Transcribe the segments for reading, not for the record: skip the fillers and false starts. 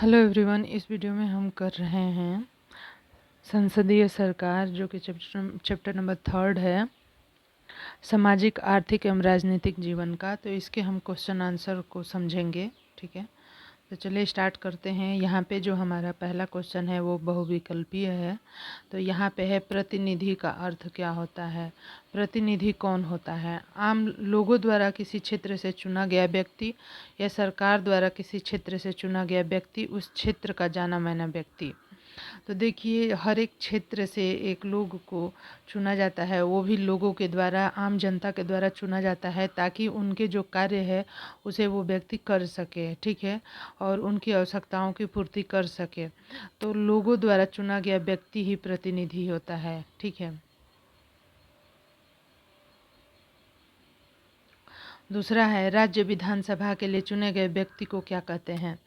Hello everyone, इस video में हम कर रहे हैं संसदीय सरकार, जो कि चैप्टर नंबर 3 है, सामाजिक, आर्थिक एवं राजनीतिक जीवन का। तो इसके हम क्वेश्चन आंसर को समझेंगे। ठीक है, तो चलिए स्टार्ट करते हैं। यहाँ पे जो हमारा पहला क्वेश्चन है वो बहुविकल्पीय है। तो यहाँ पे है, प्रतिनिधि का अर्थ क्या होता है। प्रतिनिधि कौन होता है? आम लोगों द्वारा किसी क्षेत्र से चुना गया व्यक्ति या सरकार द्वारा किसी क्षेत्र से चुना गया व्यक्ति, उस क्षेत्र का जाना माना व्यक्ति। तो देखिए, हर एक क्षेत्र से एक लोग को चुना जाता है, वो भी लोगों के द्वारा, आम जनता के द्वारा चुना जाता है, ताकि उनके जो कार्य है उसे वो व्यक्ति कर सके। ठीक है, और उनकी आवश्यकताओं की पूर्ति कर सके। तो लोगों द्वारा चुना गया व्यक्ति ही प्रतिनिधि होता है। ठीक है। दूसरा है, राज्य विधानसभा के लिए चुने गए व्यक्ति को क्या कहते हैं।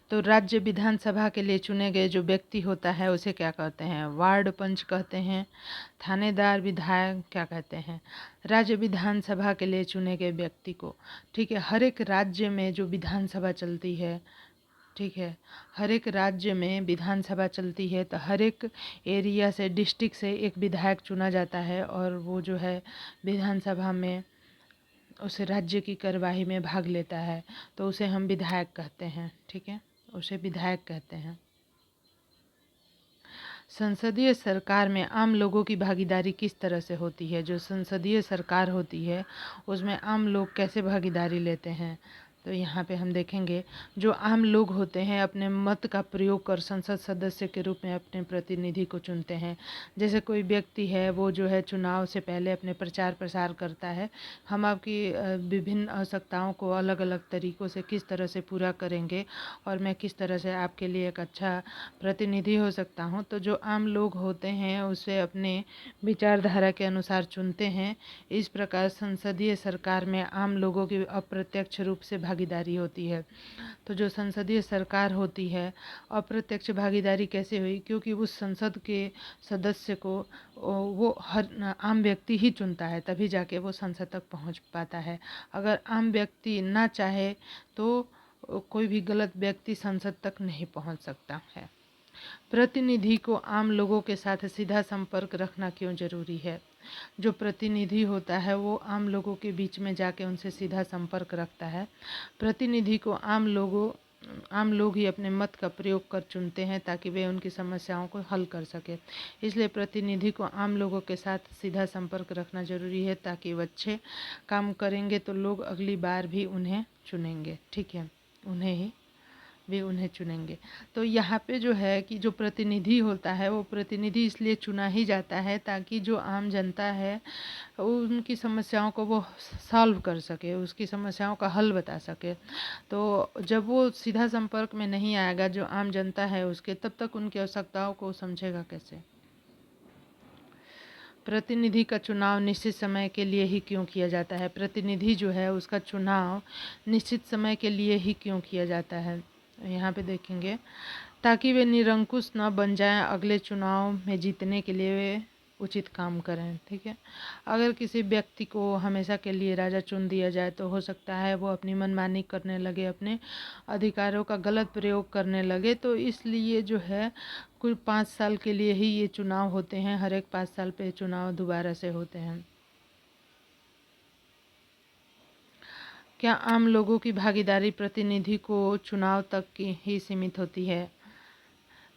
तो राज्य विधानसभा के लिए चुने गए जो व्यक्ति होता है उसे क्या कहते हैं? वार्ड पंच कहते हैं, थानेदार, विधायक क्या कहते हैं? राज्य विधानसभा के लिए चुने गए व्यक्ति को। ठीक है, हर एक राज्य में जो विधानसभा चलती है, ठीक है, हर एक राज्य में विधानसभा चलती है, तो हर एक एरिया से, डिस्ट्रिक्ट से एक विधायक चुना जाता है, और वो जो है विधानसभा में उस राज्य की कार्यवाही में भाग लेता है, तो उसे हम विधायक कहते हैं। ठीक है, उसे विधायक कहते हैं। संसदीय सरकार में आम लोगों की भागीदारी किस तरह से होती है? जो संसदीय सरकार होती है उसमें आम लोग कैसे भागीदारी लेते हैं? तो यहाँ पे हम देखेंगे, जो आम लोग होते हैं अपने मत का प्रयोग कर संसद सदस्य के रूप में अपने प्रतिनिधि को चुनते हैं। जैसे कोई व्यक्ति है, वो जो है चुनाव से पहले अपने प्रचार प्रसार करता है, हम आपकी विभिन्न आवश्यकताओं को अलग अलग तरीक़ों से किस तरह से पूरा करेंगे, और मैं किस तरह से आपके लिए एक अच्छा प्रतिनिधि हो सकता हूँ। तो जो आम लोग होते हैं उसे अपने विचारधारा के अनुसार चुनते हैं। इस प्रकार संसदीय सरकार में आम लोगों की अप्रत्यक्ष रूप से भागीदारी होती है। तो जो संसदीय सरकार होती है, अप्रत्यक्ष भागीदारी कैसे हुई? क्योंकि उस संसद के सदस्य को वो हर आम व्यक्ति ही चुनता है, तभी जाके वो संसद तक पहुंच पाता है। अगर आम व्यक्ति ना चाहे तो कोई भी गलत व्यक्ति संसद तक नहीं पहुंच सकता है। प्रतिनिधि को आम लोगों के साथ सीधा संपर्क रखना क्यों जरूरी है? जो प्रतिनिधि होता है वो आम लोगों के बीच में जाके उनसे सीधा संपर्क रखता है। प्रतिनिधि को आम लोग ही अपने मत का प्रयोग कर चुनते हैं, ताकि वे उनकी समस्याओं को हल कर सके। इसलिए प्रतिनिधि को आम लोगों के साथ सीधा संपर्क रखना जरूरी है, ताकि वो अच्छे काम करेंगे तो लोग अगली बार भी उन्हें चुनेंगे। ठीक है, उन्हें चुनेंगे। तो यहाँ पे जो है कि जो प्रतिनिधि होता है, वो प्रतिनिधि इसलिए चुना ही जाता है ताकि जो आम जनता है उनकी समस्याओं को वो सॉल्व कर सके, उसकी समस्याओं का हल बता सके। तो जब वो सीधा संपर्क में नहीं आएगा जो आम जनता है उसके, तब तक उनकी आवश्यकताओं को समझेगा कैसे? प्रतिनिधि का चुनाव निश्चित समय के लिए ही क्यों किया जाता है? प्रतिनिधि जो है उसका चुनाव निश्चित समय के लिए ही क्यों किया जाता है? यहाँ पे देखेंगे, ताकि वे निरंकुश न बन जाएं, अगले चुनाव में जीतने के लिए वे उचित काम करें। ठीक है, अगर किसी व्यक्ति को हमेशा के लिए राजा चुन दिया जाए तो हो सकता है वो अपनी मनमानी करने लगे, अपने अधिकारों का गलत प्रयोग करने लगे। तो इसलिए जो है कुल 5 साल के लिए ही ये चुनाव होते हैं, हर एक 5 साल पे चुनाव दोबारा से होते हैं। क्या आम लोगों की भागीदारी प्रतिनिधि को चुनाव तक की ही सीमित होती है?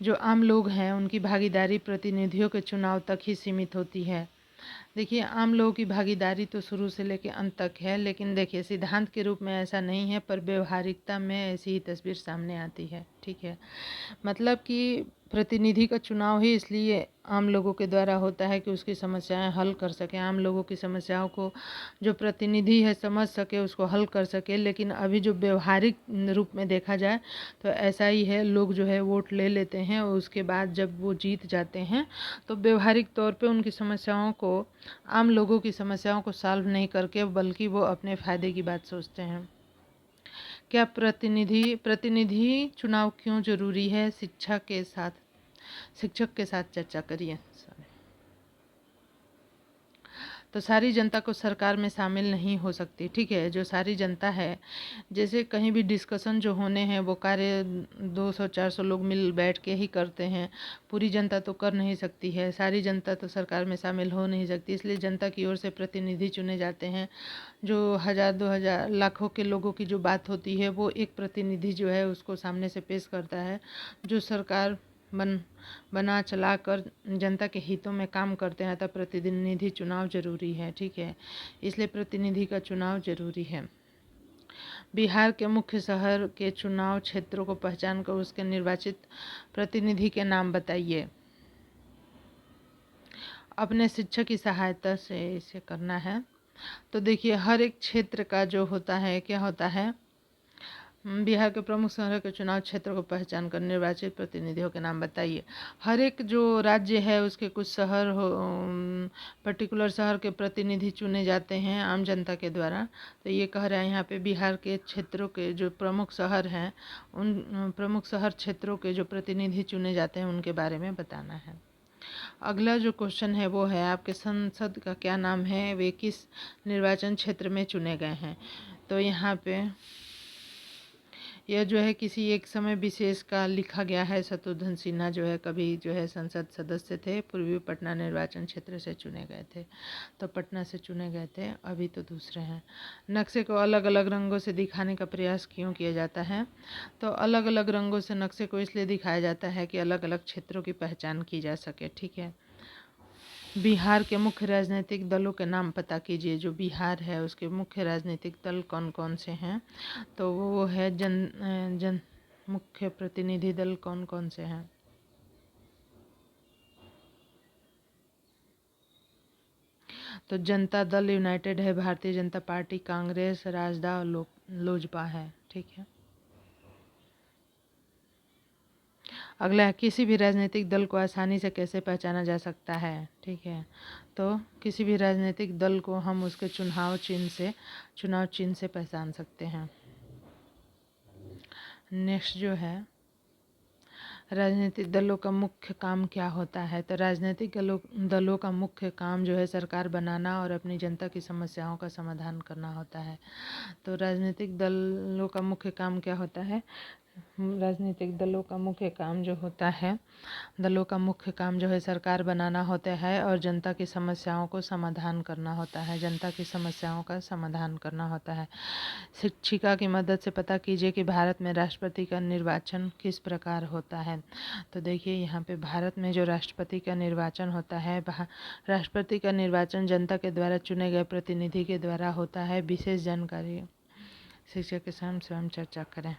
जो आम लोग हैं उनकी भागीदारी प्रतिनिधियों के चुनाव तक ही सीमित होती है। देखिए, आम लोगों की भागीदारी तो शुरू से लेकर अंत तक है, लेकिन देखिए सिद्धांत के रूप में ऐसा नहीं है, पर व्यवहारिकता में ऐसी ही तस्वीर सामने आती है। ठीक है, मतलब कि प्रतिनिधि का चुनाव ही इसलिए आम लोगों के द्वारा होता है कि उसकी समस्याएं हल कर सके, आम लोगों की समस्याओं को जो प्रतिनिधि है समझ सके, उसको हल कर सके। लेकिन अभी जो व्यवहारिक रूप में देखा जाए तो ऐसा ही है, लोग जो है वोट ले लेते हैं और उसके बाद जब वो जीत जाते हैं तो व्यवहारिक तौर पे उनकी समस्याओं को, आम लोगों की समस्याओं को सॉल्व नहीं करके, बल्कि वो अपने फ़ायदे की बात सोचते हैं। क्या प्रतिनिधि चुनाव क्यों जरूरी है? शिक्षक के साथ चर्चा करिए। तो सारी जनता को सरकार में शामिल नहीं हो सकती, ठीक है। जो सारी जनता है, जैसे कहीं भी डिस्कशन जो होने हैं वो कार्य 200-400 लोग मिल बैठ के ही करते हैं, पूरी जनता तो कर नहीं सकती है, सारी जनता तो सरकार में शामिल हो नहीं सकती। इसलिए जनता की ओर से प्रतिनिधि चुने जाते हैं। जो 1000-2000 लाखों के लोगों की जो बात होती है वो एक प्रतिनिधि जो है उसको सामने से पेश करता है, जो सरकार बना चला कर जनता के हितों में काम करते हैं। तब प्रतिनिधि चुनाव जरूरी है, ठीक है। इसलिए प्रतिनिधि का चुनाव जरूरी है। बिहार के मुख्य शहर के चुनाव क्षेत्रों को पहचान कर उसके निर्वाचित प्रतिनिधि के नाम बताइए। अपने शिक्षक की सहायता से इसे करना है। तो देखिए, हर एक क्षेत्र का जो होता है, क्या होता है, बिहार के प्रमुख शहरों के चुनाव क्षेत्र को पहचान कर निर्वाचित प्रतिनिधियों के नाम बताइए। हर एक जो राज्य है उसके कुछ शहर हो, पर्टिकुलर शहर के प्रतिनिधि चुने जाते हैं आम जनता के द्वारा। तो ये कह रहा है यहाँ पे बिहार के क्षेत्रों के जो प्रमुख शहर हैं, उन प्रमुख शहर क्षेत्रों के जो प्रतिनिधि चुने जाते हैं उनके बारे में बताना है। अगला जो क्वेश्चन है वो है, आपके संसद का क्या नाम है, वे किस निर्वाचन क्षेत्र में चुने गए हैं। तो यहाँ पे यह जो है किसी एक समय विशेष का लिखा गया है। शत्रुघ्न सिन्हा जो है कभी जो है संसद सदस्य थे, पूर्वी पटना निर्वाचन क्षेत्र से चुने गए थे, तो पटना से चुने गए थे, अभी तो दूसरे हैं। नक्शे को अलग अलग रंगों से दिखाने का प्रयास क्यों किया जाता है। तो अलग अलग रंगों से नक्शे को इसलिए दिखाया जाता है कि अलग अलग क्षेत्रों की पहचान की जा सके, ठीक है। बिहार के मुख्य राजनीतिक दलों के नाम पता कीजिए। जो बिहार है उसके मुख्य राजनीतिक दल कौन कौन से हैं। तो वो है जन मुख्य प्रतिनिधि दल कौन कौन से हैं। तो जनता दल यूनाइटेड है, भारतीय जनता पार्टी, कांग्रेस, राजद और लोजपा है, ठीक है। अगला है, किसी भी राजनीतिक दल को आसानी से कैसे पहचाना जा सकता है, ठीक है। तो किसी भी राजनीतिक दल को हम उसके चुनाव चिन्ह से पहचान सकते हैं। नेक्स्ट जो है, राजनीतिक दलों का मुख्य काम क्या होता है। तो राजनीतिक दलों का मुख्य काम जो है सरकार बनाना और अपनी जनता की समस्याओं का समाधान करना होता है। तो राजनीतिक दलों का मुख्य काम क्या होता है। राजनीतिक दलों का मुख्य काम जो है सरकार बनाना होता है और जनता की समस्याओं को समाधान करना होता है, जनता की समस्याओं का समाधान करना होता है। शिक्षिका की मदद से पता कीजिए कि भारत में राष्ट्रपति का निर्वाचन किस प्रकार होता है। तो देखिए, यहाँ पे भारत में जो राष्ट्रपति का निर्वाचन होता है, राष्ट्रपति का निर्वाचन जनता के द्वारा चुने गए प्रतिनिधि के द्वारा होता है। विशेष जानकारी शिक्षक के साथ स्वयं चर्चा करें।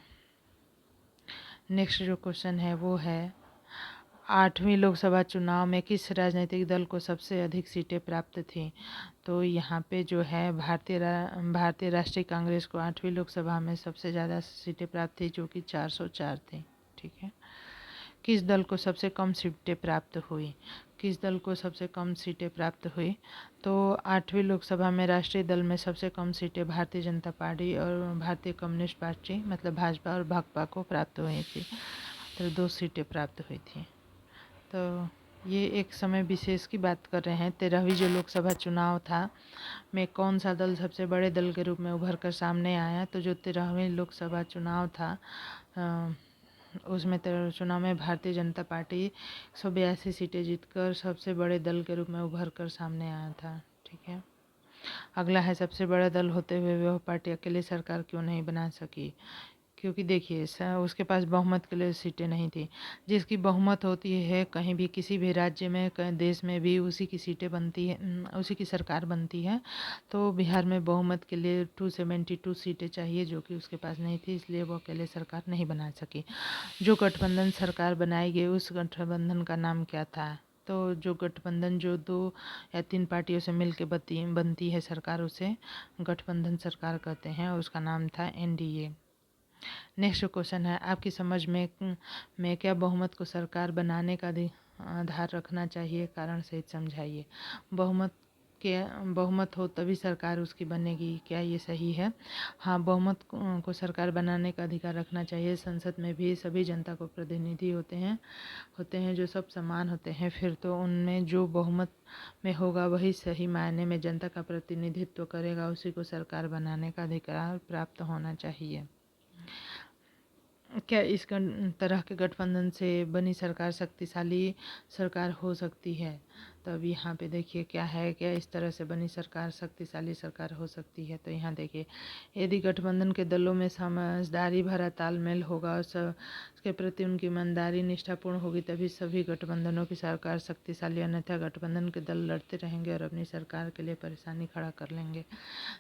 नेक्स्ट जो क्वेश्चन है वो है, 8वीं लोकसभा चुनाव में किस राजनीतिक दल को सबसे अधिक सीटें प्राप्त थीं। तो यहाँ पे जो है भारतीय राष्ट्रीय कांग्रेस को 8वीं लोकसभा में सबसे ज़्यादा सीटें प्राप्त थी, जो कि 404 थी, ठीक है। किस दल को सबसे कम सीटें प्राप्त हुई। किस दल को सबसे कम सीटें प्राप्त हुई। तो 8वीं लोकसभा में राष्ट्रीय दल में सबसे कम सीटें भारतीय जनता पार्टी और भारतीय कम्युनिस्ट पार्टी मतलब भाजपा और भाकपा को प्राप्त हुई थी। तो 2 सीटें प्राप्त हुई थी। तो ये एक समय विशेष की बात कर रहे हैं। 13वीं जो लोकसभा चुनाव था में कौन सा दल सबसे बड़े दल के रूप में उभर कर सामने आया। तो जो 13वीं लोकसभा चुनाव था उसमें चुनाव में भारतीय जनता पार्टी 182 सीटें जीतकर सबसे बड़े दल के रूप में उभर कर सामने आया था, ठीक है। अगला है, सबसे बड़ा दल होते हुए वह पार्टी अकेले सरकार क्यों नहीं बना सकी। क्योंकि देखिए, उसके पास बहुमत के लिए सीटें नहीं थी। जिसकी बहुमत होती है कहीं भी किसी भी राज्य में कहीं देश में भी उसी की सीटें बनती है, उसी की सरकार बनती है। तो बिहार में बहुमत के लिए 272 सीटें चाहिए, जो कि उसके पास नहीं थी, इसलिए वो अकेले सरकार नहीं बना सकी। जो गठबंधन सरकार बनाई गई उस गठबंधन का नाम क्या था। तो जो गठबंधन जो 2 या 3 पार्टियों से मिलकर बनती है सरकार, उसे गठबंधन सरकार कहते हैं और उसका नाम था NDA। नेक्स्ट क्वेश्चन है, आपकी समझ में क्या बहुमत को सरकार बनाने का आधार रखना चाहिए, कारण सहित समझाइए। बहुमत के बहुमत हो तभी सरकार उसकी बनेगी, क्या ये सही है? हाँ, बहुमत को सरकार बनाने का अधिकार रखना चाहिए। संसद में भी सभी जनता को प्रतिनिधि होते हैं जो सब समान होते हैं। फिर तो उनमें जो बहुमत में होगा वही सही मायने में जनता का प्रतिनिधित्व करेगा, उसी को सरकार बनाने का अधिकार प्राप्त होना चाहिए। क्या इस तरह के गठबंधन से बनी सरकार शक्तिशाली सरकार हो सकती है? तो अब यहाँ पे देखिए क्या है, क्या इस तरह से बनी सरकार शक्तिशाली सरकार हो सकती है? तो यहाँ देखिए, यदि गठबंधन के दलों में समझदारी भरा तालमेल होगा और उसके प्रति उनकी ईमानदारी निष्ठापूर्ण होगी, तभी सभी गठबंधनों की सरकार शक्तिशाली, अन्यथा गठबंधन के दल लड़ते रहेंगे और अपनी सरकार के लिए परेशानी खड़ा कर लेंगे।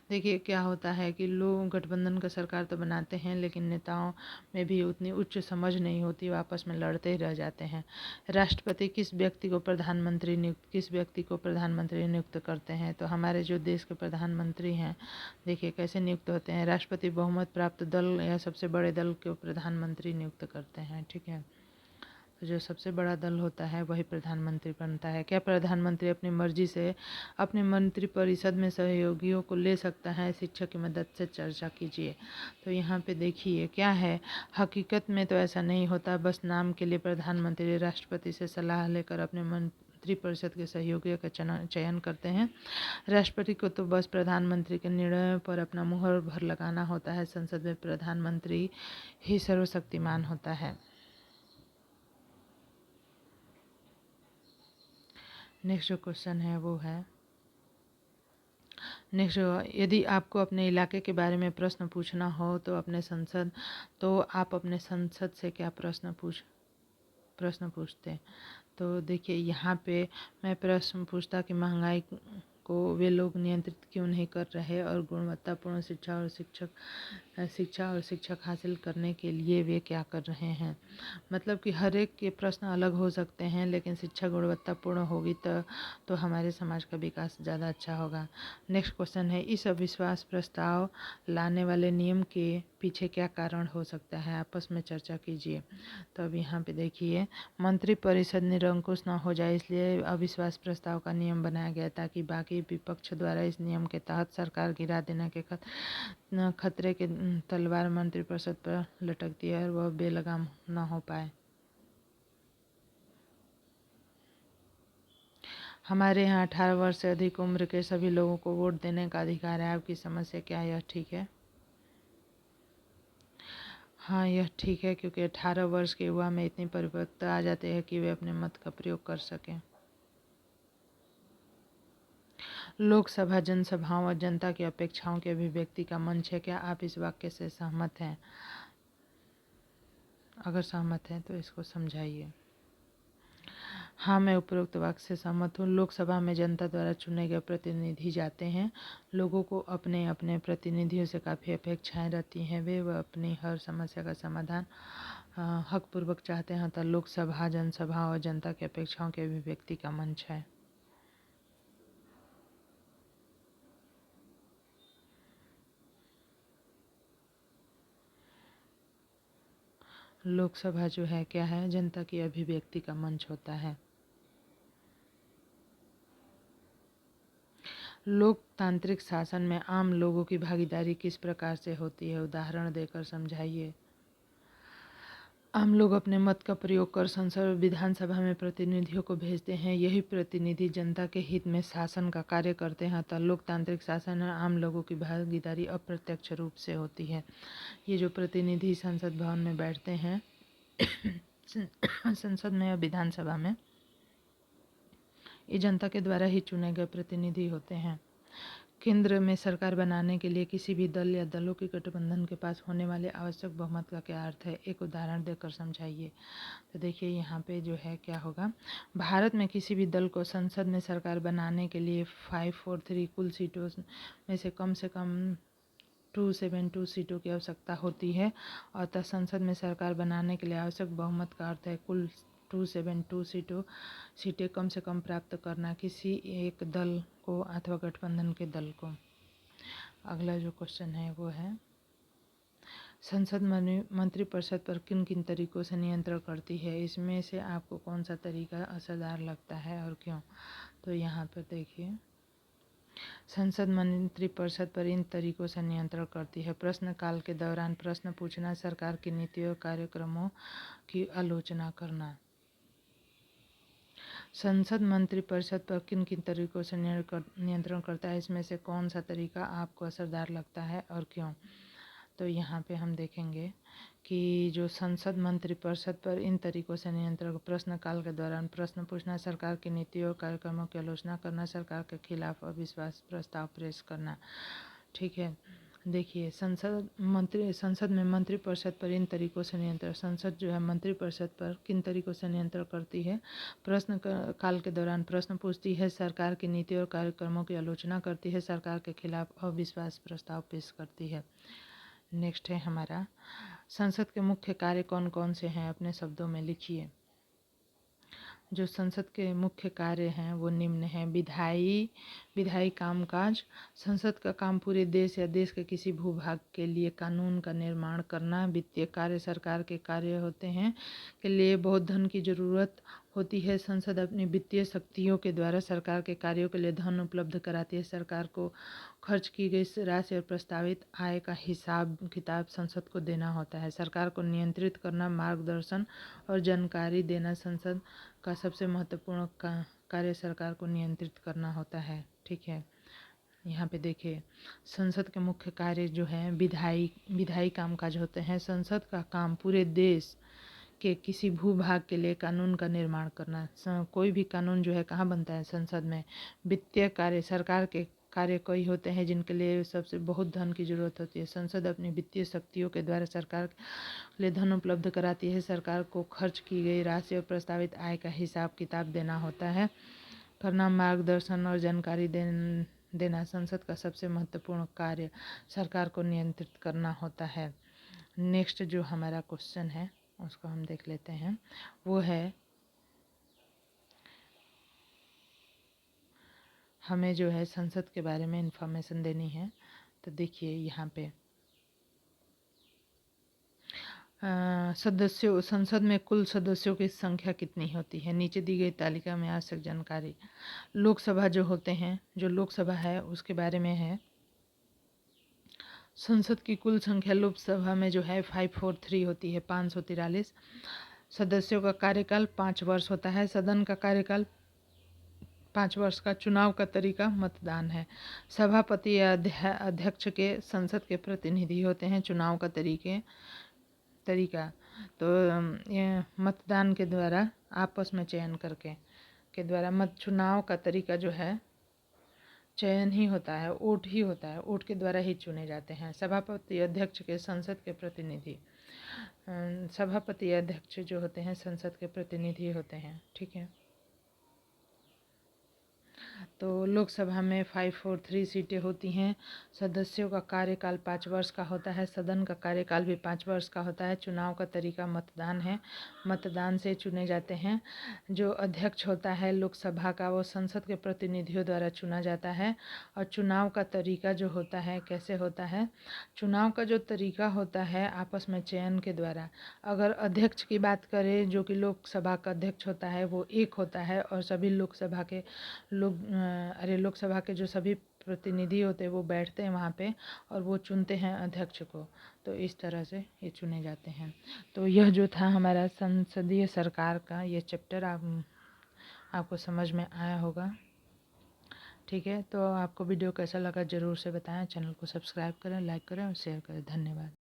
देखिए क्या होता है कि लोग गठबंधन का सरकार तो बनाते हैं, लेकिन नेताओं में भी उतनी उच्च समझ नहीं होती, वो आपस में लड़ते ही रह जाते हैं। राष्ट्रपति किस व्यक्ति को प्रधानमंत्री नियुक्त करते हैं? तो हमारे जो देश के प्रधानमंत्री हैं, देखिए कैसे नियुक्त होते हैं। राष्ट्रपति बहुमत प्राप्त दल या सबसे बड़े दल को प्रधानमंत्री नियुक्त करते हैं, ठीक है। तो जो सबसे बड़ा दल होता है वही प्रधानमंत्री बनता है। क्या प्रधानमंत्री अपनी मर्जी से अपने मंत्रिपरिषद में सहयोगियों को ले सकता है? शिक्षा की मदद से चर्चा कीजिए। तो यहाँ पे देखिए क्या है, हकीकत में तो ऐसा नहीं होता, बस नाम के लिए प्रधानमंत्री राष्ट्रपति से सलाह लेकर अपने मंत्रिपरिषद के सहयोगियों का चयन करते हैं। राष्ट्रपति को तो बस प्रधानमंत्री के निर्णय पर अपना मुहर भर लगाना होता है। संसद में प्रधानमंत्री ही सर्वशक्तिमान होता है। नेक्स्ट जो क्वेश्चन है वो है, नेक्स्ट, यदि आपको अपने इलाके के बारे में प्रश्न पूछना हो तो आप अपने संसद से क्या प्रश्न पूछते? तो देखिए यहाँ पे मैं प्रश्न पूछता कि महंगाई को वे लोग नियंत्रित क्यों नहीं कर रहे, और गुणवत्तापूर्ण शिक्षा और शिक्षक हासिल करने के लिए वे क्या कर रहे हैं। मतलब कि हर एक के प्रश्न अलग हो सकते हैं, लेकिन शिक्षा गुणवत्तापूर्ण होगी तो हमारे समाज का विकास ज़्यादा अच्छा होगा। नेक्स्ट क्वेश्चन है, इस अविश्वास प्रस्ताव लाने वाले नियम के पीछे क्या कारण हो सकता है? आपस में चर्चा कीजिए। तो अब यहाँ पे देखिए, मंत्रिपरिषद निरंकुश न हो जाए इसलिए अविश्वास प्रस्ताव का नियम बनाया गया, ताकि बाकी विपक्ष द्वारा इस नियम के तहत सरकार गिरा देने के खतरे के तलवार मंत्रिपरिषद पर लटकती है और वह बेलगाम न हो पाए। हमारे यहाँ 18 वर्ष से अधिक उम्र के सभी लोगों को वोट देने का अधिकार है। आपकी समझ से क्या यह ठीक है? हाँ, यह ठीक है, क्योंकि 18 वर्ष के युवा में इतनी परिपक्वता आ जाती है कि वे अपने मत का प्रयोग कर सकें। लोकसभा जनसभाओं और जनता की अपेक्षाओं की अभिव्यक्ति का मंच है। क्या आप इस वाक्य से सहमत हैं? अगर सहमत हैं तो इसको समझाइए। हाँ, मैं उपरोक्त वाक्य से सहमत हूँ। लोकसभा में जनता द्वारा चुने गए प्रतिनिधि जाते हैं। लोगों को अपने अपने प्रतिनिधियों से काफ़ी अपेक्षाएं रहती हैं। वे अपनी हर समस्या का समाधान हकपूर्वक चाहते हैं। तो लोकसभा जनसभा और जनता की अपेक्षाओं की अभिव्यक्ति का मंच है। लोकसभा जो है क्या है, जनता की अभिव्यक्ति का मंच होता है। लोकतांत्रिक शासन में आम लोगों की भागीदारी किस प्रकार से होती है? उदाहरण देकर समझाइए। आम लोग अपने मत का प्रयोग कर संसद विधानसभा में प्रतिनिधियों को भेजते हैं। यही प्रतिनिधि जनता के हित में शासन का कार्य करते हैं। अतः लोकतांत्रिक शासन में आम लोगों की भागीदारी अप्रत्यक्ष रूप से होती है। ये जो प्रतिनिधि संसद भवन में बैठते हैं संसद में या विधानसभा में, ये जनता के द्वारा ही चुने गए प्रतिनिधि होते हैं। केंद्र में सरकार बनाने के लिए किसी भी दल या दलों के गठबंधन के पास होने वाले आवश्यक बहुमत का क्या अर्थ है? एक उदाहरण देकर समझाइए। तो देखिए यहाँ पे जो है क्या होगा, भारत में किसी भी दल को संसद में सरकार बनाने के लिए 543 कुल सीटों में से कम 272 सीटों की आवश्यकता होती है। अतः संसद में सरकार बनाने के लिए आवश्यक बहुमत का अर्थ है कुल 272 सीटें कम से कम प्राप्त करना किसी एक दल को अथवा गठबंधन के दल को। अगला जो क्वेश्चन है वो है, संसद मंत्रिपरिषद पर किन किन तरीकों से नियंत्रण करती है? इसमें से आपको कौन सा तरीका असरदार लगता है और क्यों? तो यहाँ पर देखिए, संसद मंत्रिपरिषद पर इन तरीकों से नियंत्रण करती है: प्रश्नकाल के दौरान प्रश्न पूछना, सरकार की नीतियों और कार्यक्रमों की आलोचना करना। संसद मंत्रिपरिषद पर किन किन तरीकों से नियंत्रण करता है, इसमें से कौन सा तरीका आपको असरदार लगता है और क्यों? तो यहाँ पे हम देखेंगे कि जो संसद मंत्रिपरिषद पर इन तरीकों से नियंत्रण: प्रश्नकाल के दौरान प्रश्न पूछना, सरकार की नीतियों और कार्यक्रमों की आलोचना करना, सरकार के खिलाफ अविश्वास प्रस्ताव पेश करना। ठीक है, देखिए संसद में मंत्रिपरिषद पर इन तरीकों से नियंत्रण: संसद जो है मंत्रिपरिषद पर किन तरीकों से नियंत्रण करती है? प्रश्न काल के दौरान प्रश्न पूछती है, सरकार की नीति और कार्यक्रमों की आलोचना करती है, सरकार के खिलाफ अविश्वास प्रस्ताव पेश करती है। नेक्स्ट है हमारा, संसद के मुख्य कार्य कौन कौन से हैं, अपने शब्दों में लिखिए। जो संसद के मुख्य कार्य हैं वो निम्न हैं: विधायी कामकाज: संसद का काम पूरे देश या देश के किसी भूभाग के लिए कानून का निर्माण करना। वित्तीय कार्य: सरकार के कार्य होते हैं के लिए बहुत धन की जरूरत होती है, संसद अपनी वित्तीय शक्तियों के द्वारा सरकार के कार्यों के लिए धन उपलब्ध कराती है। सरकार को खर्च की गई राशि और प्रस्तावित आय का हिसाब किताब संसद को देना होता है। सरकार को नियंत्रित करना, मार्गदर्शन और जानकारी देना संसद का सबसे महत्वपूर्ण कार्य सरकार को नियंत्रित करना होता है। ठीक है, यहाँ पे देखिए संसद के मुख्य कार्य जो हैं विधायी कामकाज होते हैं। संसद का काम पूरे देश के किसी भूभाग के लिए कानून का निर्माण करना। कोई भी कानून जो है कहाँ बनता है? संसद में। वित्तीय कार्य: सरकार के कार्य कई होते हैं जिनके लिए सबसे बहुत धन की जरूरत होती है। संसद अपनी वित्तीय शक्तियों के द्वारा सरकार के लिए धन उपलब्ध कराती है। सरकार को खर्च की गई राशि और प्रस्तावित आय का हिसाब किताब देना होता है। करना, मार्गदर्शन और जानकारी देना संसद का सबसे महत्वपूर्ण कार्य सरकार को नियंत्रित करना होता है। नेक्स्ट जो हमारा क्वेश्चन है उसको हम देख लेते हैं, वो है हमें जो है संसद के बारे में इंफॉर्मेशन देनी है। तो देखिए यहाँ पे संसद में कुल सदस्यों की संख्या कितनी होती है? नीचे दी गई तालिका में आवश्यक जानकारी। लोकसभा जो होते हैं, जो लोकसभा है उसके बारे में है। संसद की कुल संख्या लोकसभा में जो है 543 होती है, 543 सदस्यों का कार्यकाल 5 वर्ष होता है। सदन का कार्यकाल 5 वर्ष का। चुनाव का तरीका मतदान है। सभापति या अध्यक्ष के संसद के प्रतिनिधि होते हैं। चुनाव का तरीका तो ये मतदान के द्वारा आपस में चयन करके के द्वारा चुनाव का तरीका जो है चयन ही होता है, वोट ही होता है, वोट के द्वारा ही चुने जाते हैं। सभापति अध्यक्ष के संसद के प्रतिनिधि, सभापति अध्यक्ष जो होते हैं संसद के प्रतिनिधि होते हैं। ठीक है, तो लोकसभा में 543 सीटें होती हैं। सदस्यों का कार्यकाल 5 वर्ष का होता है। सदन का कार्यकाल भी 5 वर्ष का होता है। चुनाव का तरीका मतदान है, मतदान से चुने जाते हैं। जो अध्यक्ष होता है लोकसभा का वो संसद के प्रतिनिधियों द्वारा चुना जाता है। और चुनाव का तरीका जो होता है कैसे होता है? चुनाव का जो तरीका होता है आपस में चयन के द्वारा। अगर अध्यक्ष की बात करें, जो कि लोकसभा का अध्यक्ष होता है, वो एक होता है और सभी लोकसभा के लोकसभा के जो सभी प्रतिनिधि होते हैं वो बैठते हैं वहाँ पे और वो चुनते हैं अध्यक्ष को। तो इस तरह से ये चुने जाते हैं। तो यह जो था हमारा संसदीय सरकार का ये चैप्टर आपको समझ में आया होगा। ठीक है, तो आपको वीडियो कैसा लगा ज़रूर से बताएं। चैनल को सब्सक्राइब करें, लाइक करें और शेयर करें। धन्यवाद।